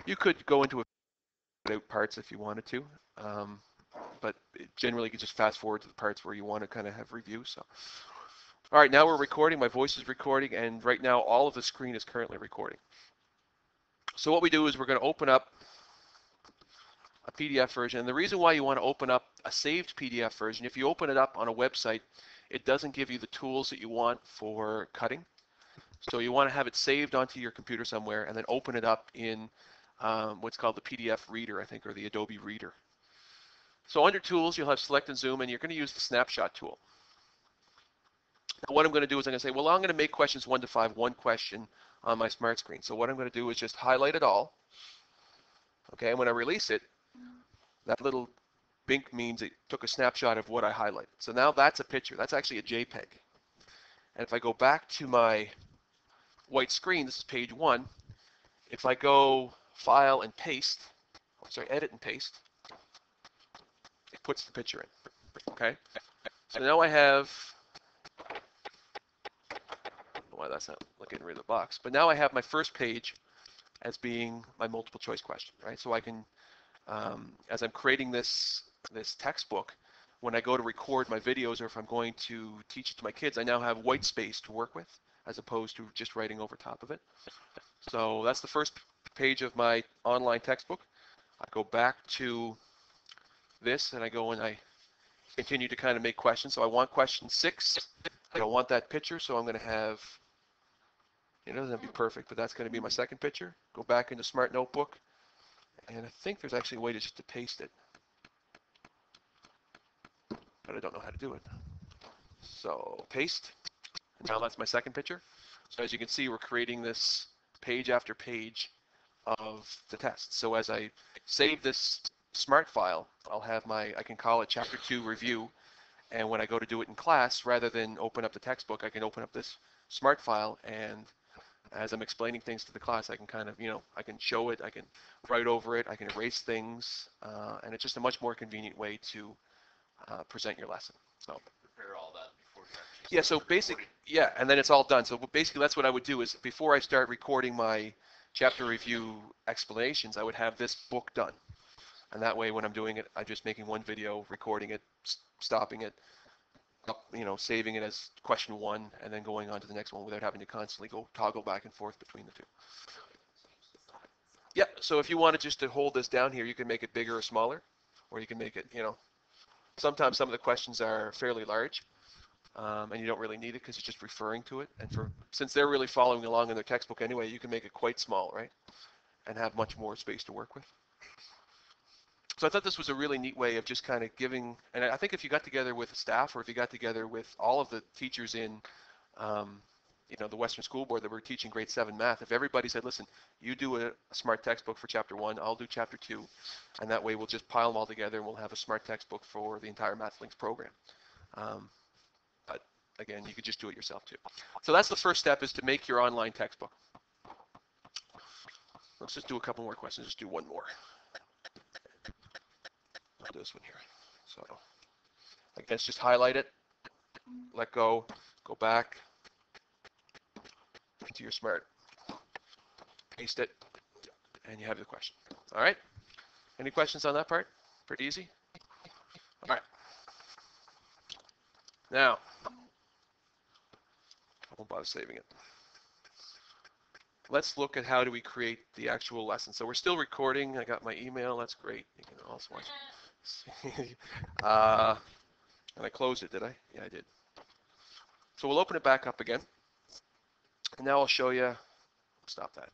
You could go into out parts if you wanted to, but generally you can just fast forward to the parts where you want to kind of have review. So, all right, now we're recording. My voice is recording, and right now all of the screen is currently recording. So what we do is we're going to open up a PDF version. And the reason why you want to open up a saved PDF version, if you open it up on a website, it doesn't give you the tools that you want for cutting. So you want to have it saved onto your computer somewhere and then open it up in what's called the PDF Reader, I think, or the Adobe Reader. So under Tools, you'll have Select and Zoom, and you're going to use the Snapshot tool. Now what I'm going to do is I'm going to say, well, I'm going to make questions 1 to 5, one question on my smart screen. So what I'm going to do is just highlight it all. Okay, and when I release it, that little bink means it took a snapshot of what I highlighted. So now that's a picture. That's actually a JPEG. And if I go back to my white screen, this is page 1. If I go File and Paste, Edit and Paste, it puts the picture in. Okay? So now I have, I don't know why that's not looking rid of the box, but now I have my first page as being my multiple choice question, right? So I can, as I'm creating this textbook, when I go to record my videos or if I'm going to teach it to my kids, I now have white space to work with as opposed to just writing over top of it. So that's the first page of my online textbook. I go back to this and I go and I continue to kind of make questions. So I want question 6. I don't want that picture, so I'm going to have, it doesn't have to be perfect, but that's going to be my second picture. Go back into Smart Notebook, and I think there's actually a way to just to paste it, but I don't know how to do it. So paste, and now that's my second picture. So as you can see, we're creating this page after page of the test. So as I save this Smart file, I'll have I can call it Chapter 2 Review, and when I go to do it in class, rather than open up the textbook, I can open up this Smart file, and as I'm explaining things to the class, I can kind of, I can show it, I can write over it, I can erase things, and it's just a much more convenient way to present your lesson. So prepare all that before yeah, so basically, yeah, and then it's all done. So basically that's what I would do is before I start recording my chapter review explanations, I would have this book done. And that way when I'm doing it, I'm just making one video, recording it, stopping it, saving it as question 1, and then going on to the next one without having to constantly go toggle back and forth between the two. Yeah, so if you wanted just to hold this down here, you can make it bigger or smaller, or you can make it, sometimes some of the questions are fairly large, and you don't really need it because it's just referring to it. And since they're really following along in their textbook anyway, you can make it quite small, right? And have much more space to work with. So I thought this was a really neat way of just kind of giving, and I think if you got together with staff or if you got together with all of the teachers in, the Western School Board that were teaching grade 7 math, if everybody said, listen, you do a smart textbook for chapter 1, I'll do chapter 2, and that way we'll just pile them all together and we'll have a smart textbook for the entire MathLinks program. But again, you could just do it yourself too. So that's the first step, is to make your online textbook. Let's just do a couple more questions. Just do one more. I'll do this one here. So I guess just highlight it, let go back into your Smart, paste it, and you have the question. All right? Any questions on that part? Pretty easy? All right. Now, I won't bother saving it. Let's look at how do we create the actual lesson. So we're still recording. I got my email. That's great. You can also watch. And I closed it, did I? Yeah, I did. So we'll open it back up again. And now I'll show you, stop that.